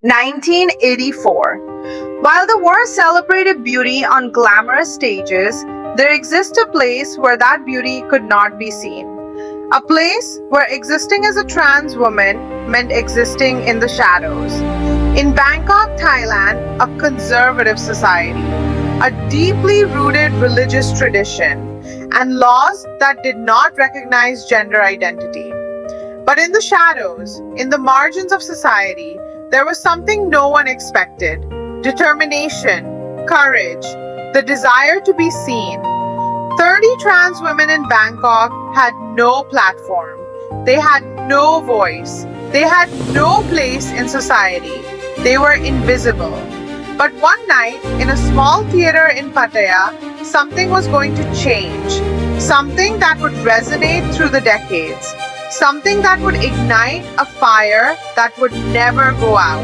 1984. While the war celebrated beauty on glamorous stages, there exists a place where that beauty could not be seen. A place where existing as a trans woman meant existing in the shadows. In Bangkok, Thailand, a conservative society, a deeply rooted religious tradition, and laws that did not recognize gender identity. But in the shadows, in the margins of society, there was something no one expected: determination, courage, the desire to be seen. 30 trans women in Bangkok had no platform. They had no voice. They had no place in society. They were invisible. But one night, in a small theater in Pattaya, something was going to change. Something that would resonate through the decades. Something that would ignite a fire that would never go out.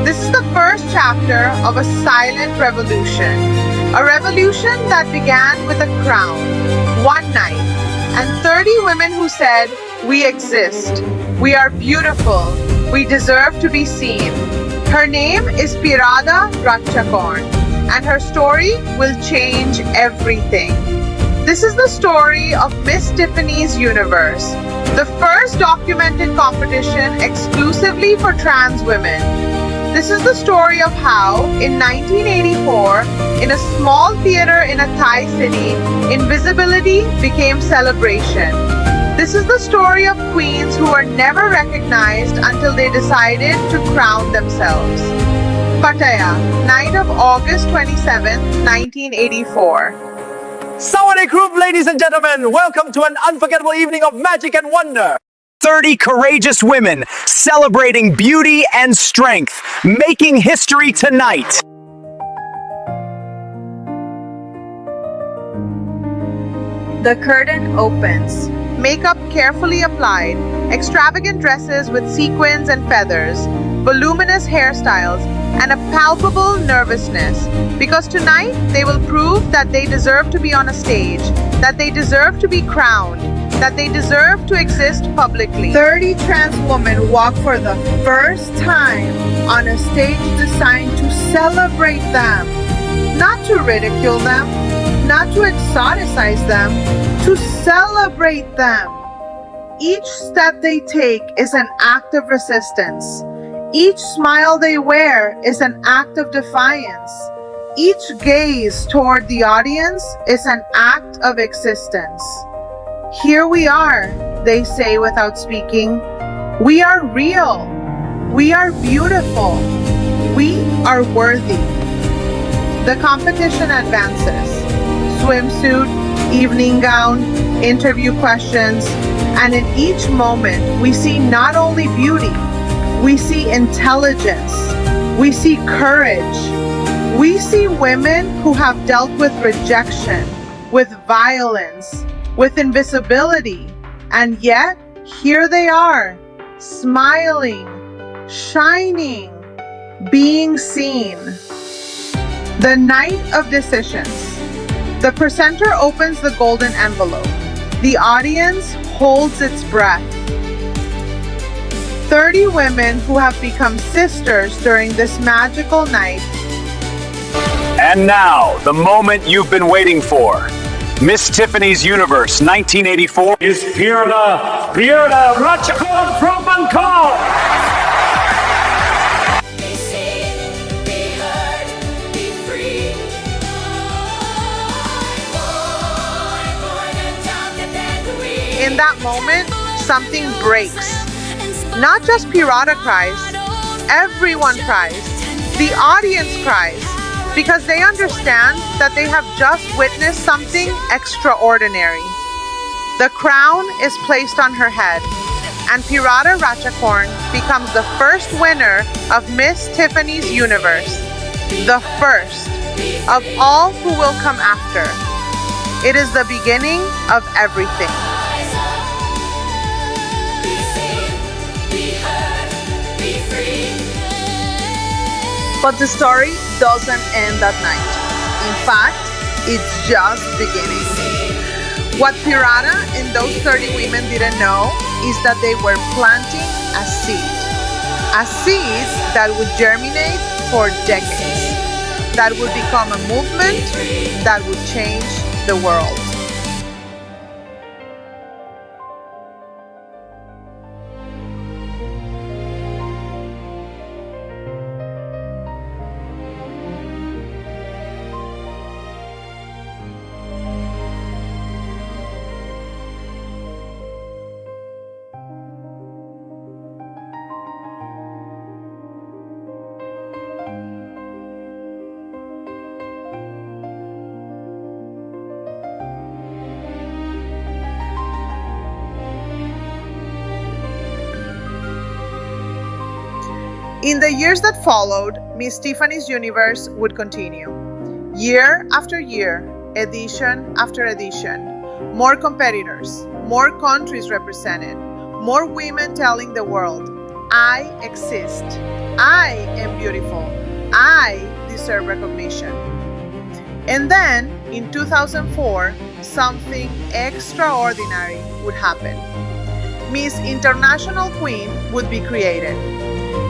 This is the first chapter of a silent revolution. A revolution that began with a crown, one night, and 30 women who said, "We exist. We are beautiful. We deserve to be seen." Her name is Peerada Ratchakorn, and her story will change everything. This is the story of Miss Tiffany's universe, the first documented competition exclusively for trans women. This is the story of how, in 1984, in a small theater in a Thai city, invisibility became celebration. This is the story of queens who were never recognized until they decided to crown themselves. Pattaya, night of August 27, 1984. Sawadee Krub, ladies and gentlemen, welcome to an unforgettable evening of magic and wonder. 30 courageous women celebrating beauty and strength, making history tonight. The curtain opens. Makeup carefully applied, extravagant dresses with sequins and feathers, voluminous hairstyles, and a palpable nervousness. Because tonight they will prove that they deserve to be on a stage, that they deserve to be crowned, that they deserve to exist publicly. 30 trans women walk for the first time on a stage designed to celebrate them, not to ridicule them, not to exoticize them, to celebrate them. Each step they take is an act of resistance. Each smile they wear is an act of defiance. Each gaze toward the audience is an act of existence. "Here we are," they say without speaking. "We are real. We are beautiful. We are worthy." The competition advances. Swimsuit, evening gown, interview questions, and in each moment we see not only beauty, we see intelligence, we see courage, we see women who have dealt with rejection, with violence, with invisibility, and yet here they are, smiling, shining, being seen. The night of decisions. The presenter opens the golden envelope. The audience holds its breath. 30 women who have become sisters during this magical night. And now, the moment you've been waiting for. Miss Tiffany's Universe 1984 is Peerada Ratchakorn from Bangkok. Be seen, be heard, be free. In that moment, something breaks. Not just Peerada cries, everyone cries. The audience cries because they understand that they have just witnessed something extraordinary. The crown is placed on her head, and Peerada Ratchakorn becomes the first winner of Miss Tiffany's Universe, the first of all who will come after. It is the beginning of everything. But the story doesn't end that night. In fact, it's just beginning. What Peerada and those 30 women didn't know is that they were planting a seed. A seed that would germinate for decades, that would become a movement that would change the world. In the years that followed, Miss Tiffany's universe would continue. Year after year, edition after edition, more competitors, more countries represented, more women telling the world, I exist, I am beautiful, I deserve recognition. And then, in 2004, something extraordinary would happen. Miss International Queen would be created.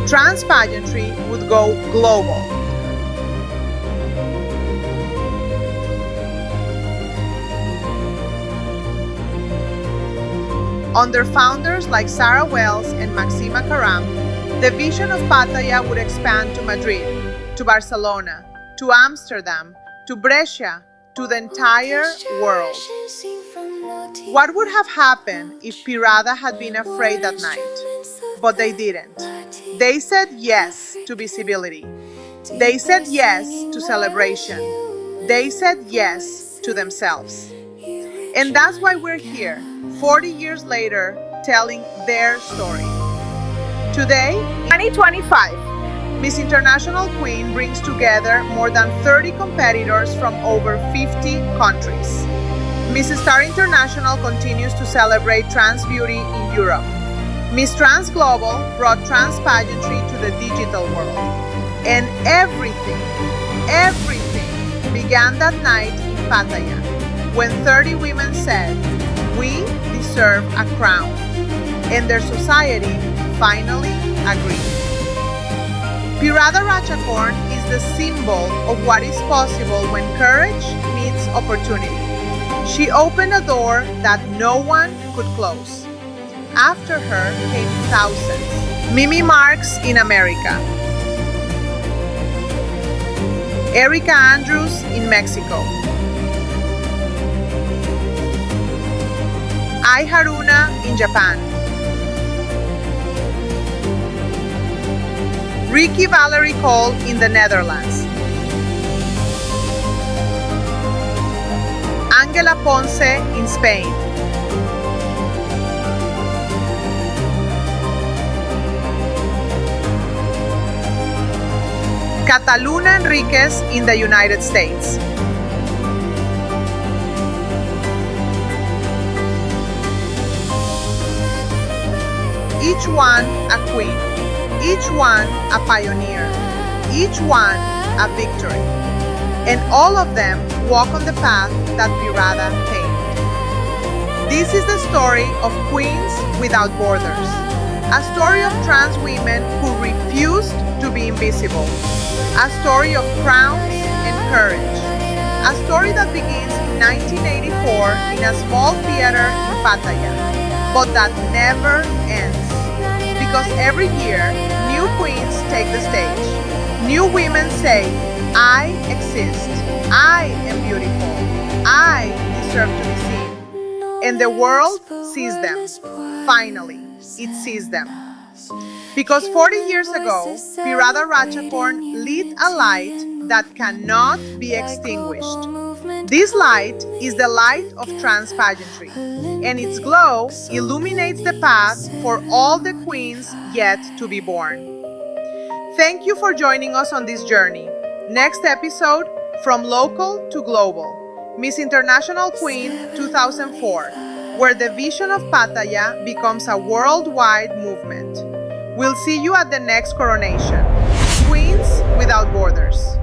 Trans pageantry would go global. Under founders like Sarah Wells and Maxima Karam, the vision of Pattaya would expand to Madrid, to Barcelona, to Amsterdam, to Brescia, to the entire world. What would have happened if Peerada had been afraid that night? But they didn't. They said yes to visibility. They said yes to celebration. They said yes to themselves. And that's why we're here, 40 years later, telling their story. Today, 2025, Miss International Queen brings together more than 30 competitors from over 50 countries. Miss Star International continues to celebrate trans beauty in Europe. Miss Trans Global brought trans pageantry to the digital world. And everything began that night in Pattaya, when 30 women said, we deserve a crown. And their society finally agreed. Peerada Ratchakorn is the symbol of what is possible when courage meets opportunity. She opened a door that no one could close. After her came thousands. Mimi Marks in America. Erica Andrews in Mexico. Ai Haruna in Japan. Ricky Valerie Cole in the Netherlands. Angela Ponce in Spain. Cataluna Enriquez in the United States. Each one a queen, each one a pioneer, each one a victory. And all of them walk on the path that Peerada paved. This is the story of Queens Without Borders, a story of trans women who refused to be invisible, a story of crowns and courage, a story that begins in 1984 in a small theater in Pattaya, but that never ends. Because every year, new queens take the stage. New women say, I exist, I am beautiful, I deserve to be seen. And the world sees them. Finally, it sees them. Because 40 years ago, Peerada Ratchakorn lit a light that cannot be extinguished. This light is the light of trans pageantry, and its glow illuminates the path for all the queens yet to be born. Thank you for joining us on this journey. Next episode, From Local to Global, Miss International Queen 2004, where the vision of Pattaya becomes a worldwide movement. We'll see you at the next coronation. Queens Without Borders.